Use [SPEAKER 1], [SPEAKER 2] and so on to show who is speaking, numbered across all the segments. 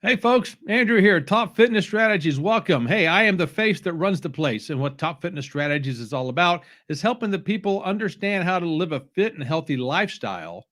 [SPEAKER 1] Hey folks, Andrew here, Top Fitness Strategies. Welcome. Hey, I am the face that runs the place. And what Top Fitness Strategies is all about is helping the people understand how to live a fit and healthy lifestyle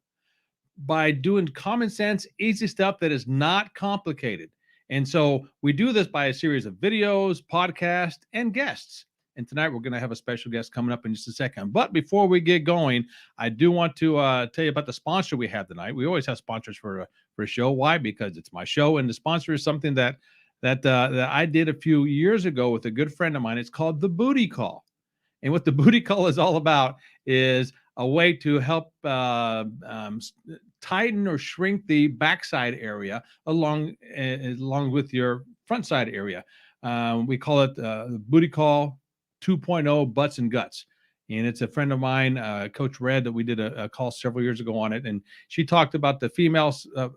[SPEAKER 1] by doing common sense, easy stuff that is not complicated. And so we do this by a series of videos, podcasts, and guests. And tonight we're going to have a special guest coming up in just a second. But before we get going, I do want to tell you about the sponsor we have tonight. We always have sponsors for a show. Why? Because it's my show, and the sponsor is something that I did a few years ago with a good friend of mine. It's called the Booty Call. And what the Booty Call is all about is a way to help tighten or shrink the backside area along with your front side area. We call it the Booty Call 2.0 Butts and Guts. And it's a friend of mine, Coach Red, that we did a call several years ago on it. And she talked about the female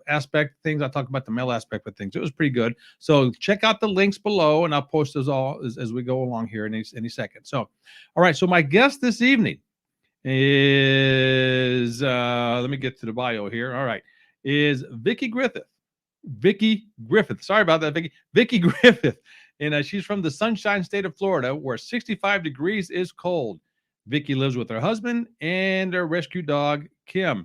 [SPEAKER 1] aspect of things. I talked about the male aspect of things. It was pretty good. So check out the links below, and I'll post those all as we go along here in any second. So, all right. So my guest this evening is, let me get to the bio here. All right. Is Vickie Griffith. Vickie Griffith. Sorry about that, Vickie. Vickie Griffith. And she's from the Sunshine State of Florida, where 65 degrees is cold. Vickie lives with her husband and her rescue dog, Kim.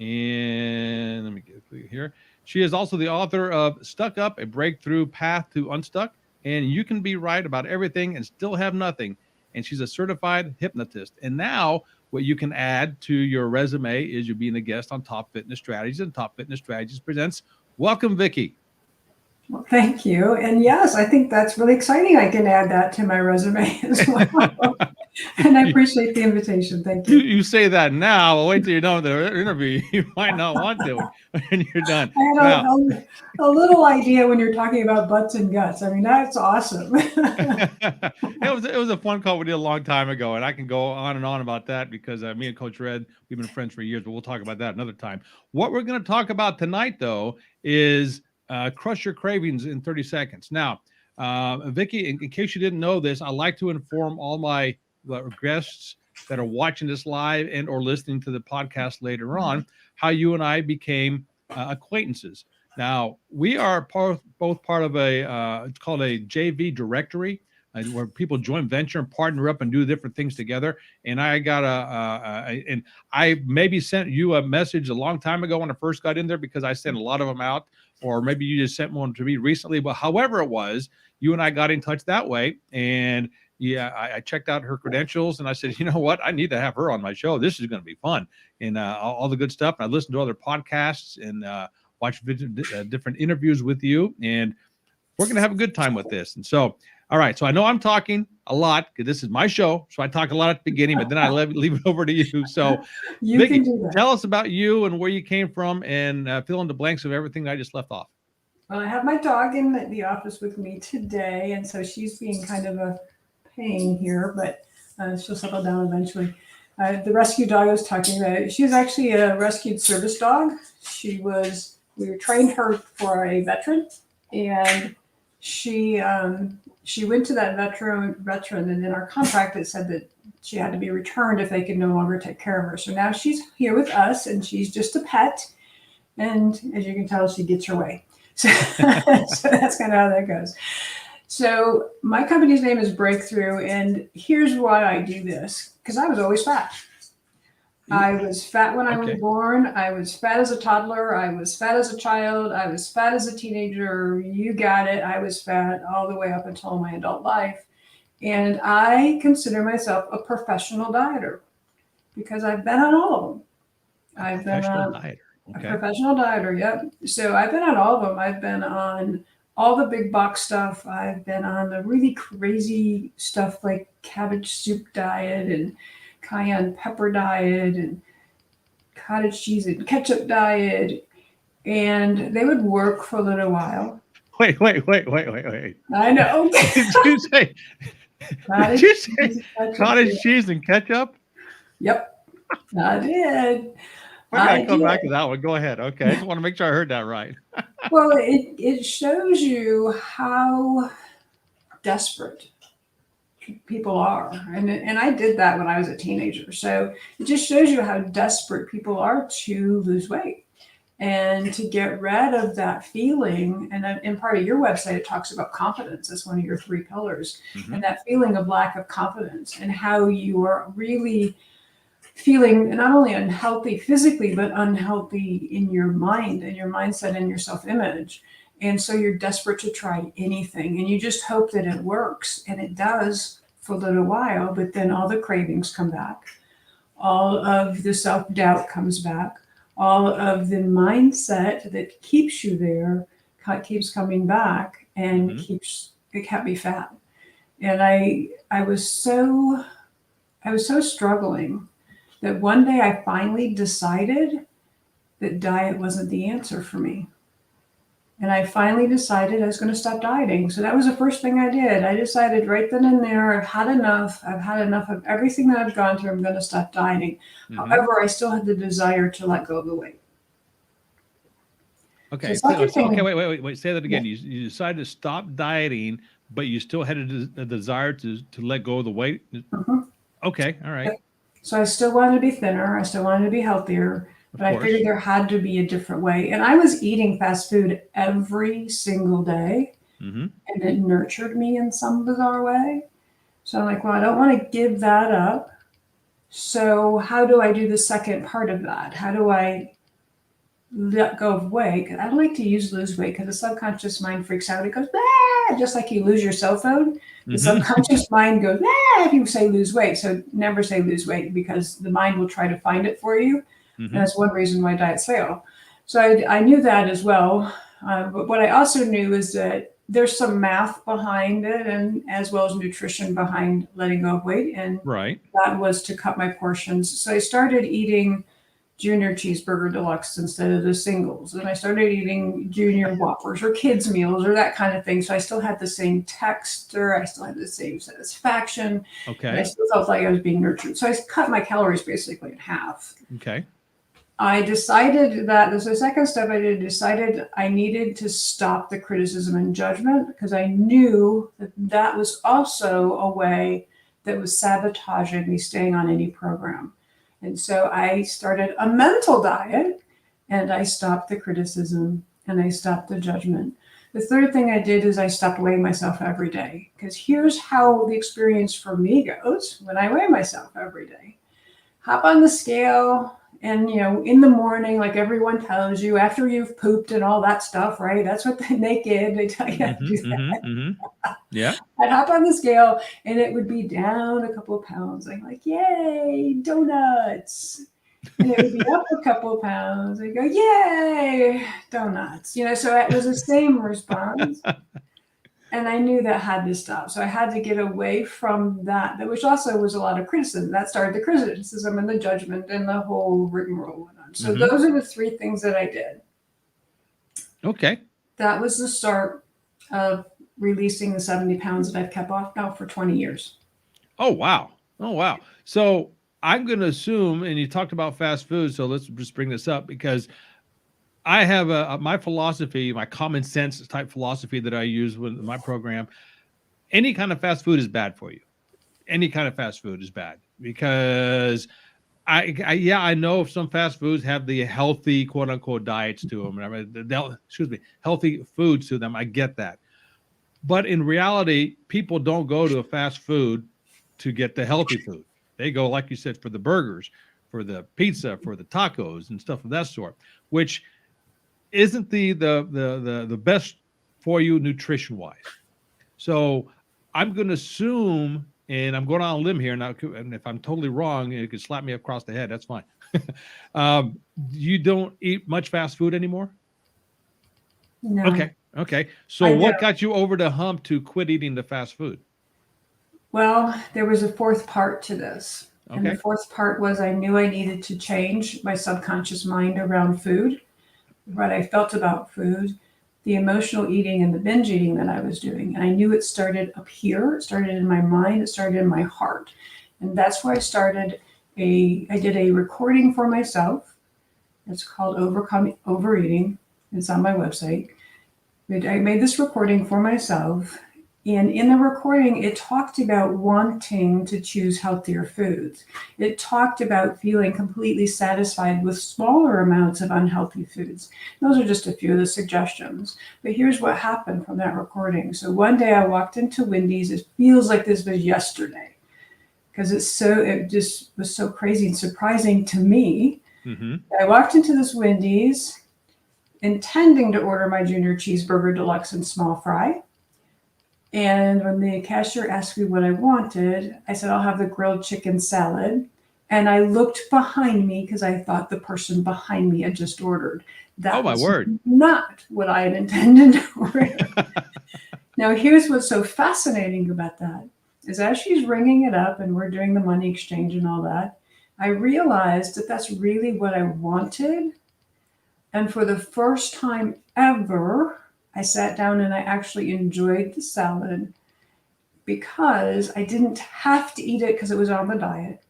[SPEAKER 1] And let me get it here. She is also the author of Stuck Up, A Breakthrough Path to Unstuck. And you can be right about everything and still have nothing. And she's a certified hypnotist. And now what you can add to your resume is you being a guest on Top Fitness Strategies, and Top Fitness Strategies presents. Welcome, Vickie.
[SPEAKER 2] Well, thank you. And yes, I think that's really exciting. I can add that to my resume as well. And I appreciate the invitation. Thank you.
[SPEAKER 1] You say that now. Well, wait till you're done with the interview. You might not want to when you're done.
[SPEAKER 2] I had a little idea when you're talking about butts and guts. I mean, that's awesome.
[SPEAKER 1] It was a fun call we did a long time ago, and I can go on and on about that because me and Coach Red, we've been friends for years, but we'll talk about that another time. What we're going to talk about tonight, though, is crush your cravings in 30 seconds. Now, Vickie, in case you didn't know this, I like to inform all my guests that are watching this live and or listening to the podcast later on how you and I became acquaintances. Now, we are both part of it's called a JV directory, where people joint venture and partner up and do different things together. And I got and I maybe sent you a message a long time ago when I first got in there, because I sent a lot of them out, or maybe you just sent one to me recently. But however it was, you and I got in touch that way. And yeah, I checked out her credentials, and I said, you know what? I need to have her on my show. This is going to be fun, and all the good stuff. And I listened to other podcasts and watched different interviews with you, and we're going to have a good time with this. And so, all right. So I know I'm talking a lot because this is my show, so I talk a lot at the beginning, but then I leave it over to you. So, Vickie, tell us about you and where you came from, and fill in the blanks of everything I just left off.
[SPEAKER 2] Well, I have my dog in the office with me today, and so she's being kind of a pain here, but she'll settle down eventually. The rescue dog I was talking about, she was actually a rescued service dog. We trained her for a veteran, and she went to that veteran, and in our contract it said that she had to be returned if they could no longer take care of her. So now she's here with us, and she's just a pet, and as you can tell, she gets her way. So that's kind of how that goes. So my company's name is Breakthrough, and here's why I do this, because I was always fat. I was fat when I was born. I was fat as a toddler. I was fat as a child. I was fat as a teenager. You got it. I was fat all the way up until my adult life. And I consider myself a professional dieter because I've been on all of them. I've been a professional dieter, yep. So I've been on all of them. I've been on all the big box stuff. I've been on the really crazy stuff like cabbage soup diet and cayenne pepper diet and cottage cheese and ketchup diet. And they would work for a little while.
[SPEAKER 1] Wait.
[SPEAKER 2] I know.
[SPEAKER 1] Did you say cottage cheese and ketchup?
[SPEAKER 2] Yep, I did.
[SPEAKER 1] I gotta come back to that one. Go ahead. Okay, I just want to make sure I heard that right.
[SPEAKER 2] Well, it shows you how desperate people are, and I did that when I was a teenager. So it just shows you how desperate people are to lose weight. and to get rid of that feeling. And in part of your website, it talks about confidence as one of your 3 pillars, and that feeling of lack of confidence, and how you are really feeling not only unhealthy physically, but unhealthy in your mind and your mindset and your self-image. And so you're desperate to try anything, and you just hope that it works. And it does for a little while, but then all the cravings come back. All of the self-doubt comes back. All of the mindset that keeps you there keeps coming back, and it kept me fat. And I was so struggling that one day I finally decided that diet wasn't the answer for me. And I finally decided I was going to stop dieting. So that was the first thing I did. I decided right then and there, I've had enough. I've had enough of everything that I've gone through. I'm going to stop dieting. However, I still had the desire to let go of the weight.
[SPEAKER 1] Okay. Okay. Wait. Say that again. Yeah. You decided to stop dieting, but you still had a desire to let go of the weight. Okay. All right.
[SPEAKER 2] So I still wanted to be thinner. I still wanted to be healthier. But I figured there had to be a different way. And I was eating fast food every single day. And it nurtured me in some bizarre way. So I'm like, well, I don't want to give that up. So how do I do the second part of that? How do I let go of weight? I don't like to lose weight because the subconscious mind freaks out. It goes, ah, just like you lose your cell phone. The subconscious mind goes, ah, if you say lose weight. So never say lose weight, because the mind will try to find it for you. And that's one reason why diets fail. So I knew that as well. But what I also knew is that there's some math behind it, and as well as nutrition behind letting go of weight. And that was to cut my portions. So I started eating junior cheeseburger deluxe instead of the singles. And I started eating junior Whoppers or kids meals or that kind of thing. So I still had the same texture. I still had the same satisfaction. And I still felt like I was being nurtured. So I cut my calories basically in half. I decided that this is the second step I did. Decided I needed to stop the criticism and judgment, because I knew that that was also a way that was sabotaging me staying on any program. And so I started a mental diet, and I stopped the criticism and I stopped the judgment. The third thing I did is I stopped weighing myself every day, because here's how the experience for me goes when I weigh myself every day. Hop on the scale. And, in the morning, like everyone tells you, after you've pooped and all that stuff, right? That's what they tell you how to do that.
[SPEAKER 1] Yeah.
[SPEAKER 2] I'd hop on the scale and it would be down a couple of pounds. I'm like, yay, donuts. And it would be up a couple of pounds. I go, yay, donuts. So it was the same response. And I knew that had to stop. So I had to get away from that, which also was a lot of criticism. That started the criticism and the judgment and the whole rigmarole went on. So those are the 3 things that I did.
[SPEAKER 1] Okay.
[SPEAKER 2] That was the start of releasing the 70 pounds that I've kept off now for 20 years.
[SPEAKER 1] Oh, wow. So I'm going to assume, and you talked about fast food, so let's just bring this up, because I have my philosophy, my common sense type philosophy that I use with my program. Any kind of fast food is bad for you. Any kind of fast food is bad, because I know if some fast foods have the healthy quote unquote diets to them, healthy foods to them. I get that. But in reality, people don't go to a fast food to get the healthy food. They go, like you said, for the burgers, for the pizza, for the tacos and stuff of that sort, which isn't the best for you nutrition wise. So I'm going to assume, and I'm going on a limb here now, and if I'm totally wrong, you can slap me across the head. That's fine. You don't eat much fast food anymore?
[SPEAKER 2] No.
[SPEAKER 1] Okay. So what got you over the hump to quit eating the fast food?
[SPEAKER 2] Well, there was a 4th part to this. And the 4th part was I knew I needed to change my subconscious mind around food, what I felt about food, the emotional eating and the binge eating that I was doing. And I knew it started up here. It started in my mind. It started in my heart. And that's where I did a recording for myself. It's called Overcome Overeating. It's on my website. I made this recording for myself. And in the recording, it talked about wanting to choose healthier foods. It talked about feeling completely satisfied with smaller amounts of unhealthy foods. Those are just a few of the suggestions. But here's what happened from that recording. So one day I walked into Wendy's. It feels like this was yesterday because it just was so crazy and surprising to me.
[SPEAKER 1] Mm-hmm.
[SPEAKER 2] I walked into this Wendy's intending to order my junior cheeseburger deluxe and small fry. And when the cashier asked me what I wanted, I said, I'll have the grilled chicken salad. And I looked behind me because I thought the person behind me had just ordered. That
[SPEAKER 1] Oh, my
[SPEAKER 2] was
[SPEAKER 1] word.
[SPEAKER 2] not what I had intended to order. Now, here's what's so fascinating about that is as she's ringing it up and we're doing the money exchange and all that, I realized that that's really what I wanted. And for the first time ever, I sat down and I actually enjoyed the salad because I didn't have to eat it because it was on the diet.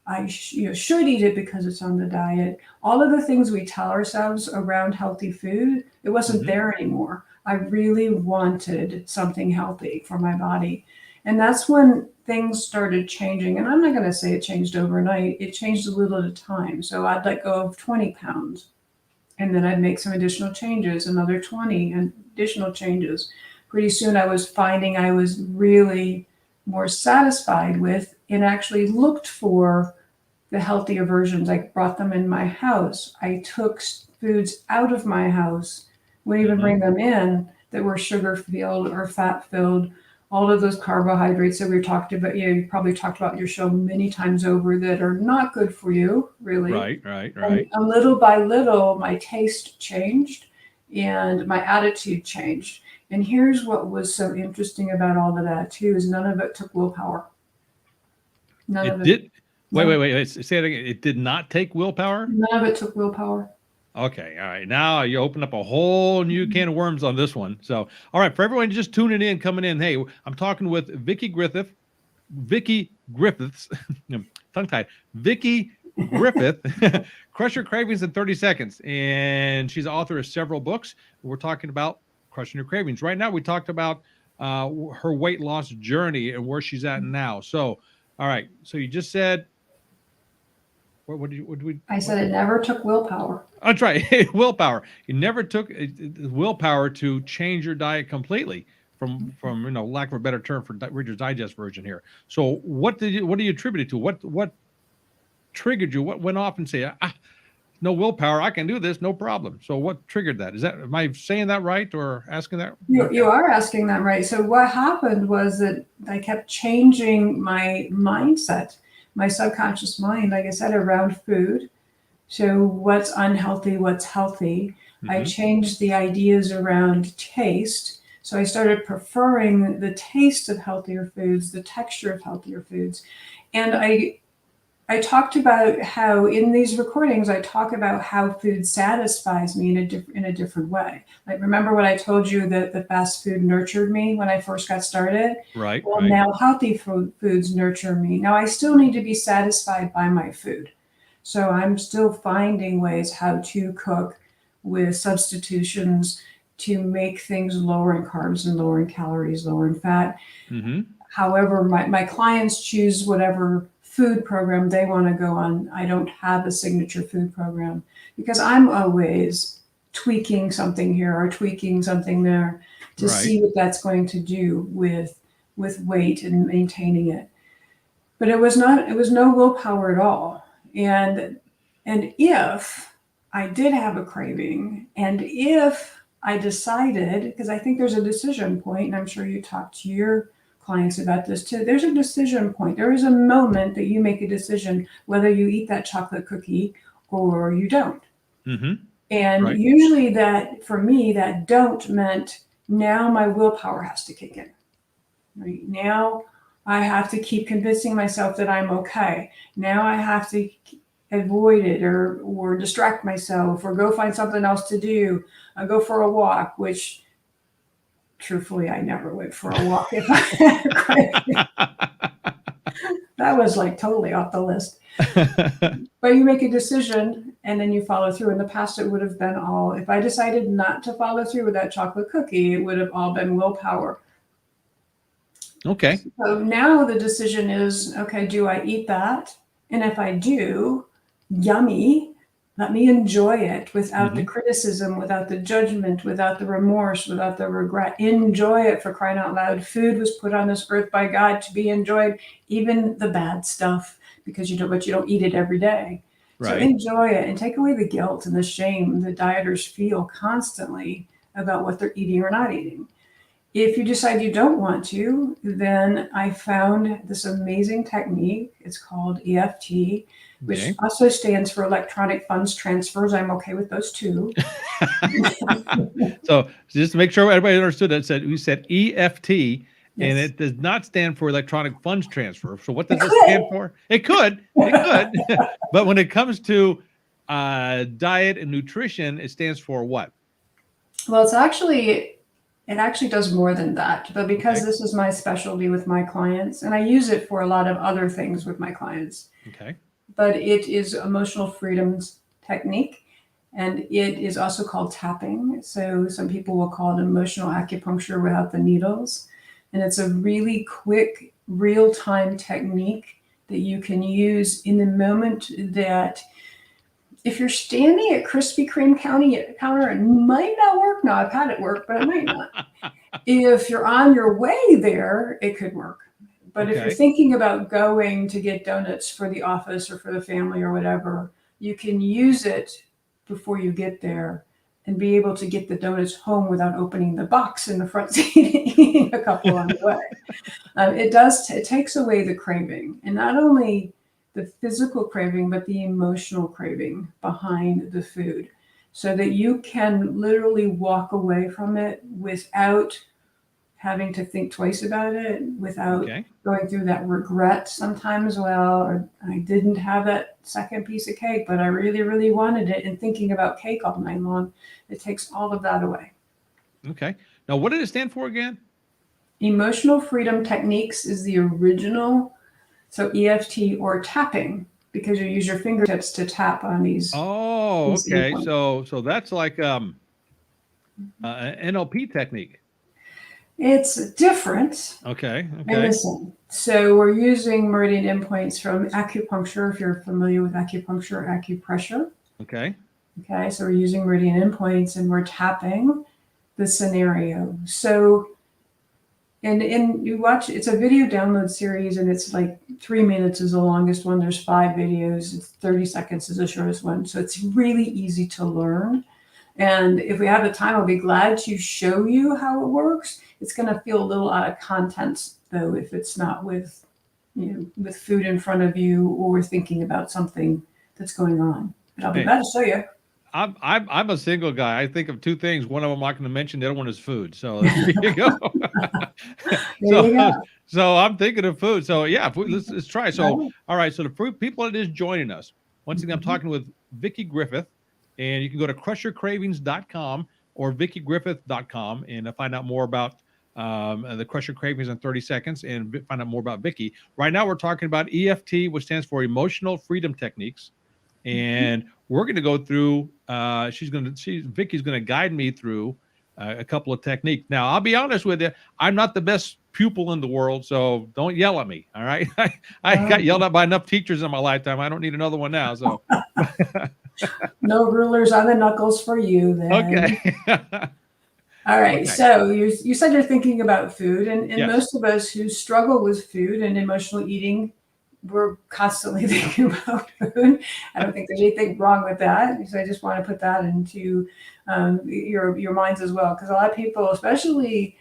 [SPEAKER 2] I should eat it because it's on the diet. All of the things we tell ourselves around healthy food, it wasn't there anymore. I really wanted something healthy for my body. And that's when things started changing. And I'm not going to say it changed overnight. It changed a little at a time. So I'd let go of 20 pounds. And then I'd make some additional changes, another 20 and additional changes. Pretty soon I was finding I was really more satisfied with and actually looked for the healthier versions. I brought them in my house. I took foods out of my house, wouldn't even bring them in that were sugar filled or fat filled. All of those carbohydrates that we talked about, you probably talked about in your show many times over that are not good for you, really.
[SPEAKER 1] Right.
[SPEAKER 2] And little by little, my taste changed and my attitude changed. And here's what was so interesting about all of that too, is none of it took willpower. None of it.
[SPEAKER 1] Wait. Say it again. It did not take willpower?
[SPEAKER 2] None of it took willpower.
[SPEAKER 1] Okay. All right. Now you open up a whole new can of worms on this one. So, all right. For everyone just tuning in, coming in, hey, I'm talking with Vickie Griffiths, tongue tied, Vickie Griffith, Crush Your Cravings in 30 Seconds. And she's the author of several books. We're talking about crushing your cravings. Right now, we talked about her weight loss journey and where she's at now. So, all right. So you just said,
[SPEAKER 2] I said it never took willpower.
[SPEAKER 1] That's right. Willpower. You never took willpower to change your diet completely from lack of a better term for Reader's Digest version here. So what do you attribute it to? What triggered you? What went off and say, no willpower, I can do this, no problem. So what triggered that? Am I saying that right or asking that?
[SPEAKER 2] You are asking that right. So what happened was that I kept changing my mindset, my subconscious mind, like I said, around food. So what's unhealthy, what's healthy. I changed the ideas around taste. So I started preferring the taste of healthier foods, the texture of healthier foods. And I talked about how in these recordings, I talk about how food satisfies me in a different way. Like, remember what I told you that the fast food nurtured me when I first got started?
[SPEAKER 1] Right.
[SPEAKER 2] Well, now healthy foods nurture me. Now I still need to be satisfied by my food. So I'm still finding ways how to cook with substitutions to make things lower in carbs and lower in calories, lower in fat. However, my clients choose whatever food program they want to go on. I don't have a signature food program because I'm always tweaking something here or tweaking something there to see what that's going to do with weight and maintaining it. But it was no willpower at all. And if I did have a craving, and if I decided, because I think there's a decision point, and I'm sure you talked to your clients about this too, there's a decision point. There is a moment that you make a decision whether you eat that chocolate cookie or you don't. And usually that, for me, that don't meant now my willpower has to kick in. Right? Now I have to keep convincing myself that I'm okay. Now I have to avoid it or distract myself or go find something else to do. I go for a walk, which truthfully, I never went for a walk if I had a craving. That was like totally off the list. But you make a decision and then you follow through. In the past, it would have been all, if I decided not to follow through with that chocolate cookie, it would have all been willpower.
[SPEAKER 1] Okay.
[SPEAKER 2] So now the decision is, okay, do I eat that? And if I do, yummy, let me enjoy it without the
[SPEAKER 1] Hmm.
[SPEAKER 2] criticism, without the judgment, without the remorse, without the regret. Enjoy it, for crying out loud. Food was put on this earth by God to be enjoyed, even the bad stuff, because but you don't eat it every day. So
[SPEAKER 1] Right.
[SPEAKER 2] enjoy it and take away the guilt and the shame that dieters feel constantly about what they're eating or not eating. If you decide you don't want to, then I found this amazing technique. It's called EFT, which
[SPEAKER 1] Okay.
[SPEAKER 2] also stands for electronic funds transfers. I'm okay with those too.
[SPEAKER 1] So just to make sure everybody understood that, said we said EFT, and
[SPEAKER 2] Yes.
[SPEAKER 1] it does not stand for electronic funds transfer. So what
[SPEAKER 2] It
[SPEAKER 1] does it stand for? It could,
[SPEAKER 2] could.
[SPEAKER 1] but when it comes to diet and nutrition, it stands for what?
[SPEAKER 2] Well, it actually does more than that. But because
[SPEAKER 1] Okay.
[SPEAKER 2] this is my specialty with my clients, and I use it for a lot of other things with my clients,
[SPEAKER 1] Okay.
[SPEAKER 2] but it is emotional freedoms technique. And it is also called tapping. So some people will call it emotional acupuncture without the needles. And it's a really quick, real time technique that you can use in the moment. That if you're standing at Krispy Kreme counter, it might not work. Now, I've had it work, but it might not. If you're on your way there, it could work. But if you're
[SPEAKER 1] Okay.
[SPEAKER 2] thinking about going to get donuts for the office or for the family or whatever, you can use it before you get there and be able to get the donuts home without opening the box in the front seat and eating a couple on the way. It takes away the craving, and not only the physical craving, but the emotional craving behind the food, so that you can literally walk away from it without having to think twice about it, without
[SPEAKER 1] Okay.
[SPEAKER 2] going through that regret sometimes. Well, or I didn't have that second piece of cake, but I really, really wanted it, and thinking about cake all night long. It takes all of that away.
[SPEAKER 1] Okay. Now, what did it stand for again?
[SPEAKER 2] Emotional freedom techniques is the original. So EFT or tapping, because you use your fingertips to tap on
[SPEAKER 1] Oh,
[SPEAKER 2] these
[SPEAKER 1] okay.
[SPEAKER 2] endpoints.
[SPEAKER 1] So that's like an NLP technique.
[SPEAKER 2] It's different.
[SPEAKER 1] Okay.
[SPEAKER 2] And
[SPEAKER 1] Okay.
[SPEAKER 2] listen, so we're using meridian endpoints from acupuncture, if you're familiar with acupuncture, acupressure.
[SPEAKER 1] Okay.
[SPEAKER 2] Okay, so we're using meridian endpoints and we're tapping the scenario. So, and you watch, it's a video download series, and it's like 3 minutes is the longest one. There's 5 videos. It's 30 seconds is the shortest one. So it's really easy to learn. And if we have the time, I'll be glad to show you how it works. It's going to feel a little out of context, though, if it's not with, with food in front of you or thinking about something that's going on. But I'll be
[SPEAKER 1] Hey,
[SPEAKER 2] glad to show you.
[SPEAKER 1] I'm a single guy. I think of two things. One of them I'm not going to mention. The other one is food. So there you go.
[SPEAKER 2] There
[SPEAKER 1] so
[SPEAKER 2] you go.
[SPEAKER 1] so I'm thinking of food. So yeah, let's try. So
[SPEAKER 2] Right.
[SPEAKER 1] all right. So the fruit people that is joining us. Once again, I'm
[SPEAKER 2] Mhm.
[SPEAKER 1] talking with Vickie Griffith, and you can go to crushercravings.com or vickiegriffith.com and find out more about the Crusher Cravings in 30 seconds and find out more about Vickie. Right now, we're talking about EFT, which stands for Emotional Freedom Techniques, and we're going to go through. Vickie's going to guide me through a couple of techniques. Now, I'll be honest with you, I'm not the best pupil in the world, so don't yell at me. All right, I got yelled
[SPEAKER 2] Oh,
[SPEAKER 1] at by enough teachers in my lifetime. I don't need another one now. So,
[SPEAKER 2] no rulers on the knuckles for you then.
[SPEAKER 1] okay,
[SPEAKER 2] All right.
[SPEAKER 1] okay,
[SPEAKER 2] So you said you're thinking about food, and
[SPEAKER 1] yes,
[SPEAKER 2] most of us who struggle with food and emotional eating, we're constantly thinking about food. I don't think there's anything wrong with that. So I just want to put that into your minds as well, because a lot of people, especially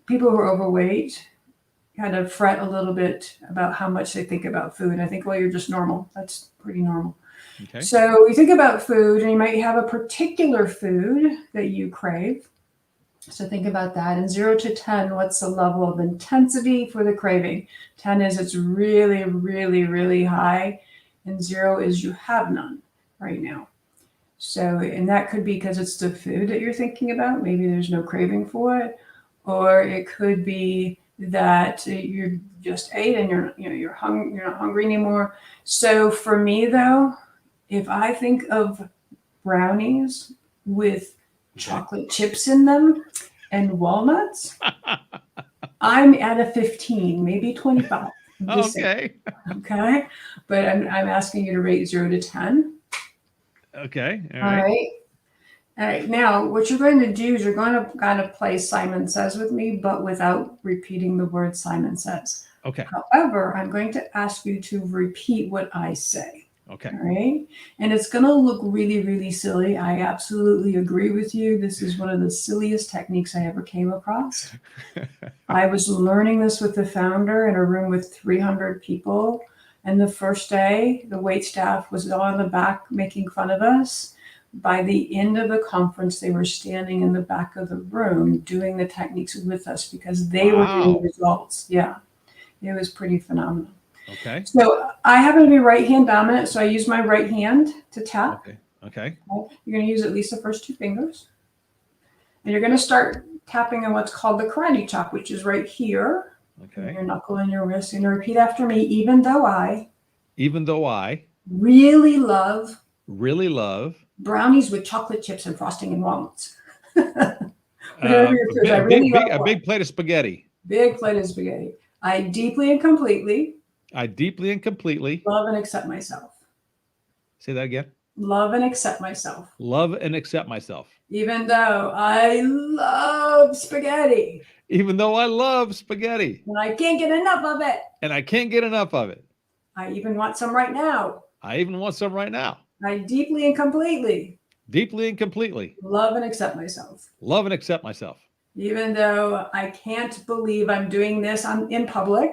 [SPEAKER 2] people who are overweight, kind of fret a little bit about how much they think about food. I think, well, you're just normal. That's pretty normal.
[SPEAKER 1] okay,
[SPEAKER 2] So you think about food, and you might have a particular food that you crave. So think about that. And 0 to 10, what's the level of intensity for the craving? 10 is it's really, really, really high. And 0 is you have none right now. So, and that could be because it's the food that you're thinking about. Maybe there's no craving for it. Or it could be that you just ate and you're not hungry anymore. So for me though, if I think of brownies with
[SPEAKER 1] okay.
[SPEAKER 2] chocolate chips in them and walnuts, I'm at a 15, maybe 25. I'm just saying,
[SPEAKER 1] Okay.
[SPEAKER 2] okay? But I'm asking you to rate 0 to 10.
[SPEAKER 1] Okay. All
[SPEAKER 2] All
[SPEAKER 1] right.
[SPEAKER 2] right. All right. Now, what you're going to do is you're going to kind of play Simon Says with me, but without repeating the word Simon Says.
[SPEAKER 1] Okay.
[SPEAKER 2] However, I'm going to ask you to repeat what I say.
[SPEAKER 1] Okay.
[SPEAKER 2] All right. And it's going to look really, really silly. I absolutely agree with you. This is one of the silliest techniques I ever came across. I was learning this with the founder in a room with 300 people. And the first day, the wait staff was all in the back making fun of us. By the end of the conference, they were standing in the back of the room doing the techniques with us because they were getting
[SPEAKER 1] Wow.
[SPEAKER 2] results. Yeah, it was pretty phenomenal.
[SPEAKER 1] Okay.
[SPEAKER 2] So I happen to be right hand dominant, so I use my right hand to tap.
[SPEAKER 1] Okay. Okay.
[SPEAKER 2] You're going to use at least the first 2 fingers. And you're going to start tapping on what's called the karate chop, which is right here.
[SPEAKER 1] Okay.
[SPEAKER 2] Your knuckle and your wrist. And repeat after me, even though I
[SPEAKER 1] really
[SPEAKER 2] love
[SPEAKER 1] love
[SPEAKER 2] brownies with chocolate chips and frosting and walnuts.
[SPEAKER 1] a
[SPEAKER 2] Whatever your foods, I really love
[SPEAKER 1] a big plate of spaghetti.
[SPEAKER 2] big plate of spaghetti. I deeply and completely
[SPEAKER 1] Love
[SPEAKER 2] and accept myself.
[SPEAKER 1] Say that again.
[SPEAKER 2] Love and accept myself.
[SPEAKER 1] Love and accept myself.
[SPEAKER 2] Even though I love spaghetti.
[SPEAKER 1] Even though I love spaghetti.
[SPEAKER 2] And I can't get enough of it.
[SPEAKER 1] And I can't get enough of it.
[SPEAKER 2] I even want some right now.
[SPEAKER 1] I even want some right now.
[SPEAKER 2] I deeply and completely
[SPEAKER 1] love
[SPEAKER 2] and accept myself.
[SPEAKER 1] Love and accept myself.
[SPEAKER 2] Even though I can't believe I'm doing this in public.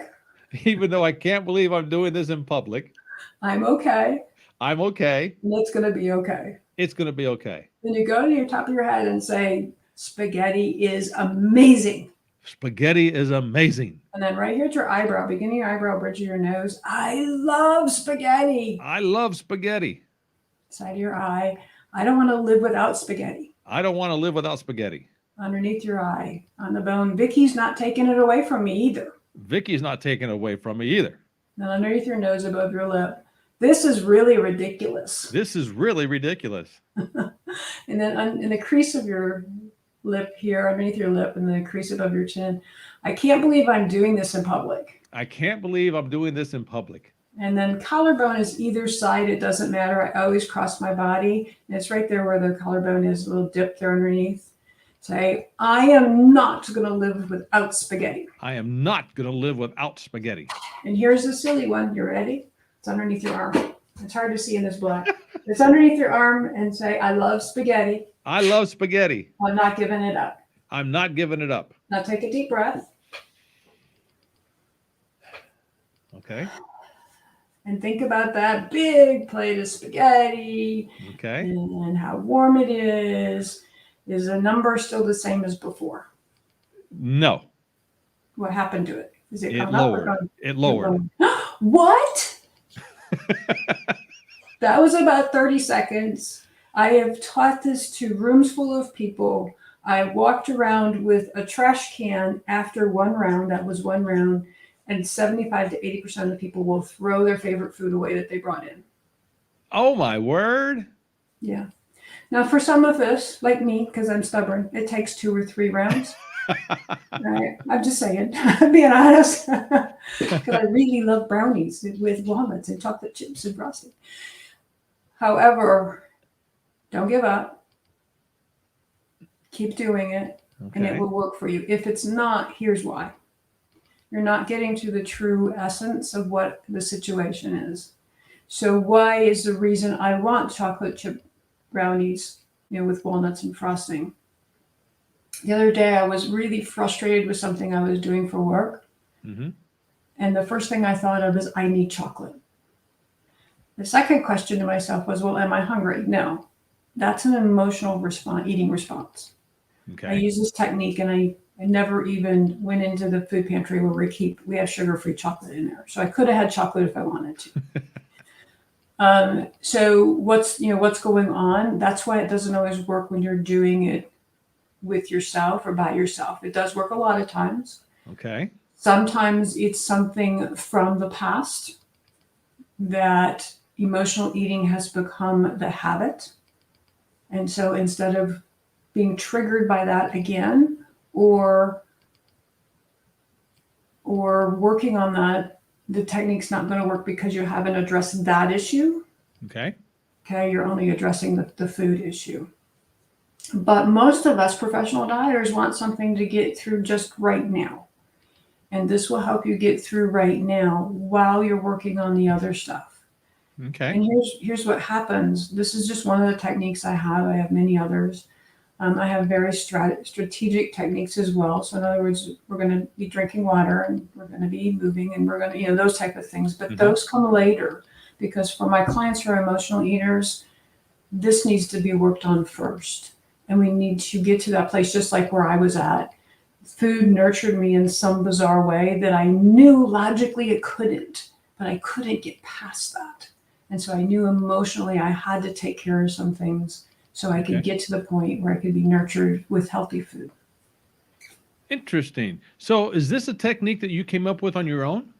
[SPEAKER 1] Even though I can't believe I'm doing this in public.
[SPEAKER 2] I'm okay.
[SPEAKER 1] I'm okay.
[SPEAKER 2] And it's going to be okay.
[SPEAKER 1] It's going to be okay.
[SPEAKER 2] Then you go to your top of your head and say, spaghetti is amazing.
[SPEAKER 1] Spaghetti is amazing.
[SPEAKER 2] And then right here at your eyebrow, beginning your eyebrow, bridge of your nose, I love spaghetti.
[SPEAKER 1] I love spaghetti.
[SPEAKER 2] Side of your eye, I don't want to live without spaghetti.
[SPEAKER 1] I don't want to live without spaghetti.
[SPEAKER 2] Underneath your eye, on the bone, Vickie's not taking it away from me either.
[SPEAKER 1] Vickie's not taking it away from me either.
[SPEAKER 2] Then underneath your nose, above your lip, this is really ridiculous.
[SPEAKER 1] This is really ridiculous.
[SPEAKER 2] And then in the crease of your lip here, underneath your lip, and the crease above your chin, I can't believe I'm doing this in public.
[SPEAKER 1] I can't believe I'm doing this in public.
[SPEAKER 2] And then collarbone is either side. It doesn't matter. I always cross my body. And it's right there where the collarbone is, a little dip there underneath. Say, I am not going to live without spaghetti.
[SPEAKER 1] I am not going to live without spaghetti.
[SPEAKER 2] And here's the silly one. You ready? It's underneath your arm. It's hard to see in this black. It's underneath your arm and say, I love spaghetti.
[SPEAKER 1] I love spaghetti.
[SPEAKER 2] I'm not giving it up.
[SPEAKER 1] I'm not giving it up.
[SPEAKER 2] Now take a deep breath.
[SPEAKER 1] Okay.
[SPEAKER 2] And think about that big plate of spaghetti.
[SPEAKER 1] Okay.
[SPEAKER 2] And how warm it is. Is the number still the same as before?
[SPEAKER 1] No.
[SPEAKER 2] What happened to it? Is it
[SPEAKER 1] lowered? It lowered.
[SPEAKER 2] What? That was about 30 seconds. I have taught this to rooms full of people. I walked around with a trash can after one round. That was one round. And 75 to 80% of the people will throw their favorite food away that they brought in.
[SPEAKER 1] Oh, my word.
[SPEAKER 2] Yeah. Now, for some of us, like me, because I'm stubborn, it takes 2 or 3 rounds. Right? I'm just saying, I'm being honest. Because I really love brownies with walnuts and chocolate chips and frosting. However, don't give up. Keep doing it, and it will work for you. If it's not, here's why. You're not getting to the true essence of what the situation is. So why is the reason I want chocolate chip brownies, with walnuts and frosting? The other day, I was really frustrated with something I was doing for work.
[SPEAKER 1] Mm-hmm.
[SPEAKER 2] And the first thing I thought of is, I need chocolate. The second question to myself was, well, am I hungry? No. That's an emotional eating response.
[SPEAKER 1] Okay.
[SPEAKER 2] I use this technique, and I never even went into the food pantry where we have sugar-free chocolate in there. So I could have had chocolate if I wanted to. So what's going on? That's why it doesn't always work when you're doing it with yourself or by yourself. It does work a lot of times.
[SPEAKER 1] Okay.
[SPEAKER 2] Sometimes it's something from the past that emotional eating has become the habit. And so instead of being triggered by that again, or or working on that, the technique's not going to work because you haven't addressed that issue.
[SPEAKER 1] Okay.
[SPEAKER 2] Okay, you're only addressing the food issue. But most of us professional dieters want something to get through just right now. And this will help you get through right now while you're working on the other stuff.
[SPEAKER 1] Okay.
[SPEAKER 2] And here's what happens. This is just one of the techniques I have. I have many others. I have very strategic techniques as well. So in other words, we're going to be drinking water and we're going to be moving and we're going to, those type of things. But those come later, because for my clients who are emotional eaters, this needs to be worked on first. And we need to get to that place just like where I was at. Food nurtured me in some bizarre way that I knew logically it couldn't, but I couldn't get past that. And so I knew emotionally I had to take care of some things so I could get to the point where I could be nurtured with healthy food.
[SPEAKER 1] Interesting. So is this a technique that you came up with on your own?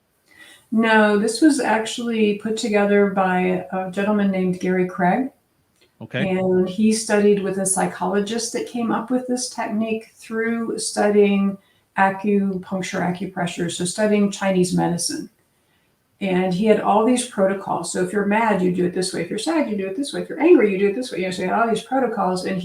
[SPEAKER 2] No, this was actually put together by a gentleman named Gary Craig.
[SPEAKER 1] Okay.
[SPEAKER 2] And he studied with a psychologist that came up with this technique through studying acupuncture, acupressure, so studying Chinese medicine. And he had all these protocols. So if you're mad, you do it this way. If you're sad, you do it this way. If you're angry, you do it this way. So he had all these protocols. And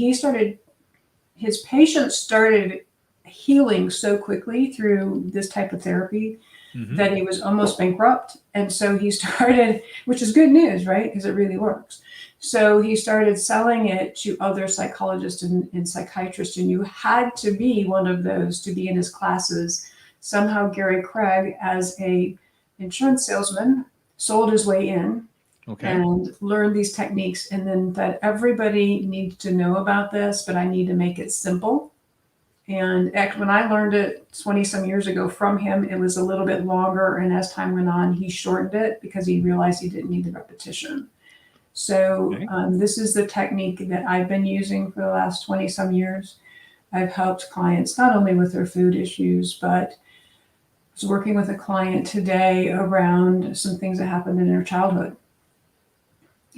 [SPEAKER 2] his patients started healing so quickly through this type of therapy that he was almost bankrupt. And so he started, which is good news, right? Because it really works. So he started selling it to other psychologists and psychiatrists. And you had to be one of those to be in his classes. Somehow Gary Craig, as a insurance salesman, sold his way in and learned these techniques, and then that everybody needs to know about this, but I need to make it simple. And when I learned it 20 some years ago from him, it was a little bit longer, and as time went on, he shortened it because he realized he didn't need the repetition. So this is the technique that I've been using for the last 20 some years. I've helped clients not only with their food issues, but was working with a client today around some things that happened in their childhood.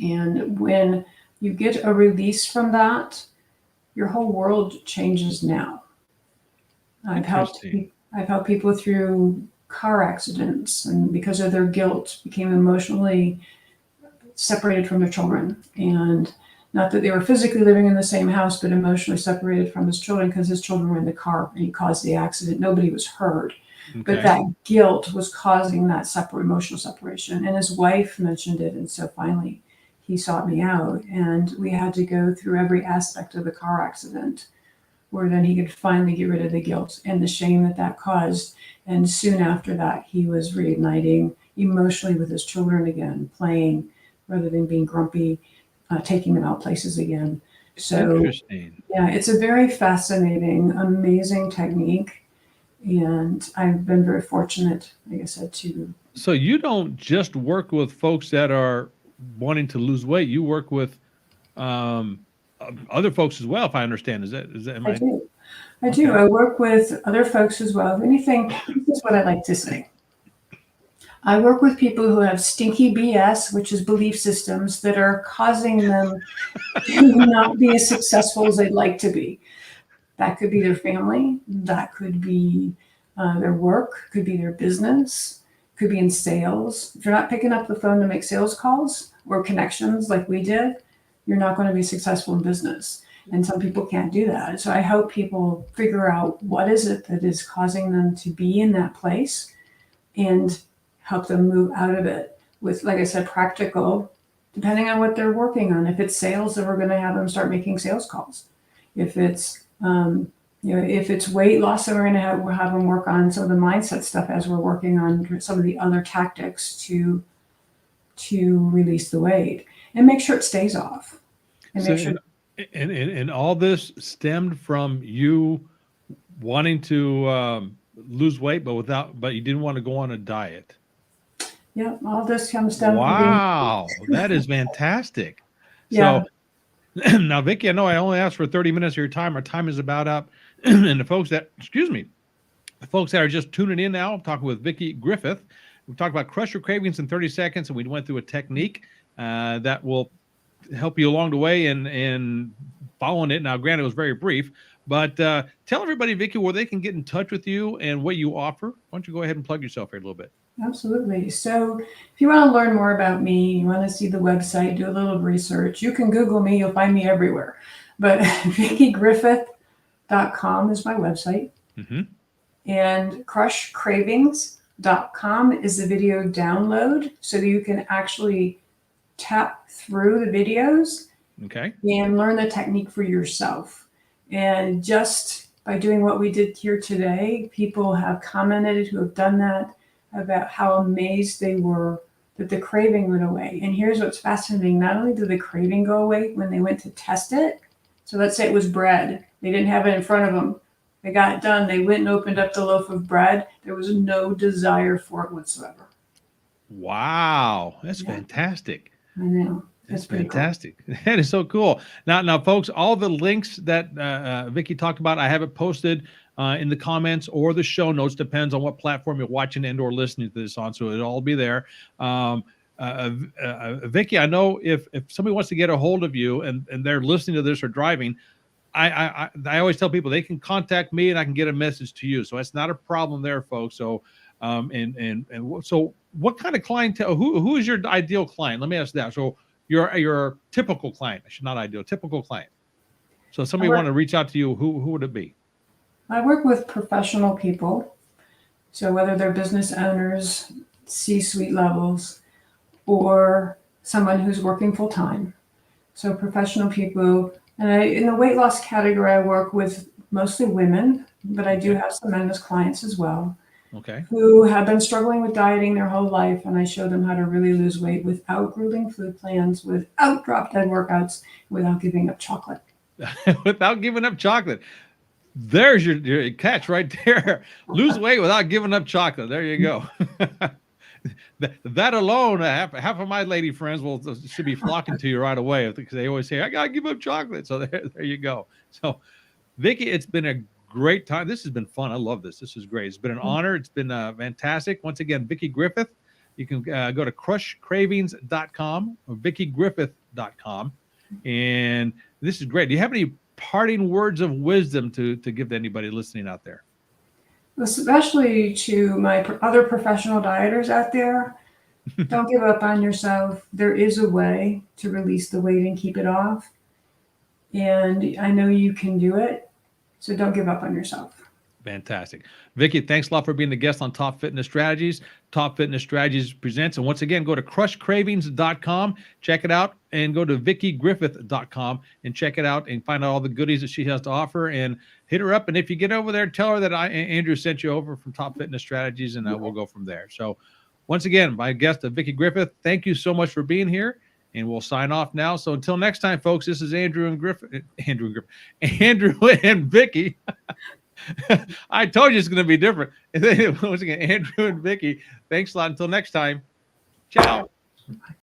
[SPEAKER 2] And when you get a release from that, your whole world changes now. I've helped people through car accidents, and because of their guilt, became emotionally separated from their children. And not that they were physically living in the same house, but emotionally separated from his children because his children were in the car and he caused the accident. Nobody was hurt. But that guilt was causing that emotional separation. And his wife mentioned it. And so finally he sought me out, and we had to go through every aspect of the car accident where then he could finally get rid of the guilt and the shame that caused. And soon after that, he was reigniting emotionally with his children again, playing rather than being grumpy, taking them out places again. So yeah, it's a very fascinating, amazing technique. And I've been very fortunate, like I said, to.
[SPEAKER 1] So you don't just work with folks that are wanting to lose weight. You work with other folks as well, if I understand. Is that?
[SPEAKER 2] I do. I work with other folks as well. If anything, this is what I like to say. I work with people who have stinky BS, which is belief systems that are causing them to not be as successful as they'd like to be. That could be their family. That could be their work. Could be their business. Could be in sales. If you're not picking up the phone to make sales calls or connections like we did, you're not going to be successful in business. And some people can't do that. So I help people figure out what is it that is causing them to be in that place and help them move out of it with, like I said, practical, depending on what they're working on. If it's sales, then we're going to have them start making sales calls. If it's if it's weight loss, then we're going to have them work on some of the mindset stuff as we're working on some of the other tactics to release the weight and make sure it stays off. And make sure.
[SPEAKER 1] And all this stemmed from you wanting to lose weight, but you didn't want to go on a diet.
[SPEAKER 2] Yeah, all this comes down.
[SPEAKER 1] Wow, that is fantastic.
[SPEAKER 2] Yeah.
[SPEAKER 1] So now, Vickie, I know I only asked for 30 minutes of your time. Our time is about up. And the folks that are just tuning in now, I'm talking with Vickie Griffith. We talked about crush your cravings in 30 seconds, and we went through a technique that will help you along the way and following it. Now, granted, it was very brief, But tell everybody, Vickie, where they can get in touch with you and what you offer. Why don't you go ahead and plug yourself here a little bit?
[SPEAKER 2] Absolutely. So if you want to learn more about me, you want to see the website, do a little research, you can Google me. You'll find me everywhere. But VickieGriffith.com is my website.
[SPEAKER 1] Mm-hmm.
[SPEAKER 2] And crushcravings.com is the video download, so that you can actually tap through the videos
[SPEAKER 1] Okay.
[SPEAKER 2] and learn the technique for yourself. And just by doing what we did here today, people have commented who have done that about how amazed they were that the craving went away. And here's what's fascinating. Not only did the craving go away when they went to test it, so let's say it was bread. They didn't have it in front of them. They got it done. They went and opened up the loaf of bread. There was no desire for it whatsoever.
[SPEAKER 1] Wow. That's fantastic.
[SPEAKER 2] I know.
[SPEAKER 1] That's fantastic. Cool. That is so cool. Now, folks, all the links that Vickie talked about, I have it posted in the comments or the show notes. Depends on what platform you're watching and or listening to this on. So it'll all be there. Vickie, I know if somebody wants to get a hold of you and they're listening to this or driving, I always tell people they can contact me and I can get a message to you. So that's not a problem there, folks. So so what kind of clientele? Who is your ideal client? Let me ask that. So your typical client, not ideal, typical client. So if somebody want to reach out to you, who would it be?
[SPEAKER 2] I work with professional people. So whether they're business owners, C-suite levels, or someone who's working full time. So professional people. And in the weight loss category, I work with mostly women, but I do have some men as clients as well.
[SPEAKER 1] Okay.
[SPEAKER 2] Who have been struggling with dieting their whole life, and I show them how to really lose weight without grueling food plans, without drop-dead workouts, without giving up chocolate.
[SPEAKER 1] Without giving up chocolate. There's your catch right there. Lose weight without giving up chocolate. There you go. That alone, half of my lady friends should be flocking to you right away because they always say, I got to give up chocolate. So there you go. So, Vickie, it's been a great time. This has been fun. I love this. This is great. It's been an honor. It's been fantastic. Once again, Vickie Griffith. You can go to crushcravings.com or VickieGriffith.com. And this is great. Do you have any parting words of wisdom to give to anybody listening out there?
[SPEAKER 2] Especially to my other professional dieters out there, don't give up on yourself. There is a way to release the weight and keep it off. And I know you can do it. So don't give up on yourself.
[SPEAKER 1] Fantastic. Vickie, thanks a lot for being the guest on Top Fitness Strategies. Top Fitness Strategies presents. And once again, go to crushcravings.com, check it out, and go to VickieGriffith.com and check it out and find out all the goodies that she has to offer and hit her up. And if you get over there, tell her that Andrew sent you over from Top Fitness Strategies, and we'll go from there. So once again, my guest, Vickie Griffith, thank you so much for being here. And we'll sign off now. So until next time, folks, this is Andrew and Vickie. I told you it's going to be different. And then once again, Andrew and Vickie, thanks a lot. Until next time, ciao.